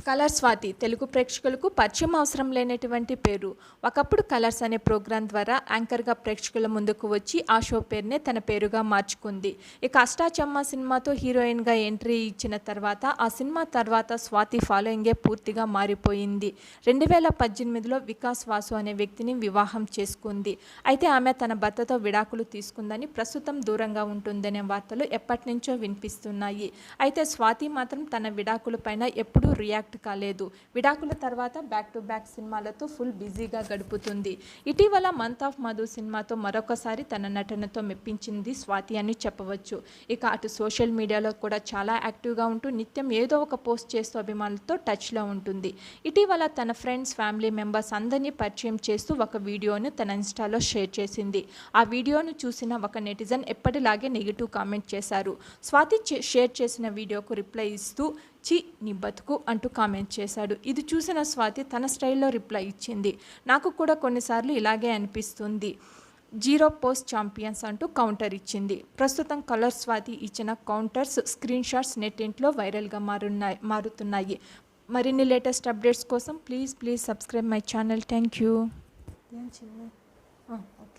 Colour Swathi Telugu ప్రేక్షకులకు పరిచయం అవసరం లేనటువంటి పేరు. ఒకప్పుడు కలర్స్ అనే ప్రోగ్రాం ద్వారా యాంకర్గా ప్రేక్షకుల ముందుకు వచ్చి ఆ షో పేరునే తన పేరుగా మార్చుకుంది. ఇక అష్టాచమ్మ సినిమాతో హీరోయిన్గా ఎంట్రీ ఇచ్చిన తర్వాత ఆ సినిమా తర్వాత స్వాతి ఫాలోయింగే పూర్తిగా మారిపోయింది. 2018లో వికాస్ వాసు అనే వ్యక్తిని వివాహం చేసుకుంది. అయితే ఆమె తన భర్తతో విడాకులు తీసుకుందని, ప్రస్తుతం దూరంగా ఉంటుందనే వార్తలు ఎప్పటినుంచో వినిపిస్తున్నాయి. అయితే స్వాతి మాత్రం తన విడాకుల పైన ఎప్పుడూ రియాక్ట్ కాలేదు. విడాకుల తర్వాత బ్యాక్ టు బ్యాక్ సినిమాలతో ఫుల్ బిజీగా గడుపుతుంది. ఇటీవల మంత్ ఆఫ్ మధు సినిమాతో మరొకసారి తన నటనతో మెప్పించింది స్వాతి అని చెప్పవచ్చు. ఇక అటు సోషల్ మీడియాలో కూడా చాలా యాక్టివ్గా ఉంటూ నిత్యం ఏదో ఒక పోస్ట్ చేస్తూ అభిమానులతో టచ్లో ఉంటుంది. ఇటీవల తన ఫ్రెండ్స్, ఫ్యామిలీ మెంబర్స్ అందరినీ పరిచయం చేస్తూ ఒక వీడియోను తన ఇన్స్టాలో షేర్ చేసింది. ఆ వీడియోను చూసిన ఒక నెటిజన్ ఎప్పటిలాగే నెగిటివ్ కామెంట్ చేశారు. స్వాతి షేర్ చేసిన వీడియోకు రిప్లై ఇస్తూ చి నీ బతుకు అంటూ కామెంట్ చేశాడు. ఇది చూసిన స్వాతి తన స్టైల్లో రిప్లై ఇచ్చింది. నాకు కూడా కొన్నిసార్లు ఇలాగే అనిపిస్తుంది, జీరో పోస్ట్ ఛాంపియన్స్ అంటూ కౌంటర్ ఇచ్చింది. ప్రస్తుతం కలర్ స్వాతి ఇచ్చిన కౌంటర్స్ స్క్రీన్ షాట్స్ నెట్టింట్లో వైరల్గా మారుతున్నాయి. మరిన్ని లేటెస్ట్ అప్డేట్స్ కోసం please subscribe my channel. Thank you. Okay.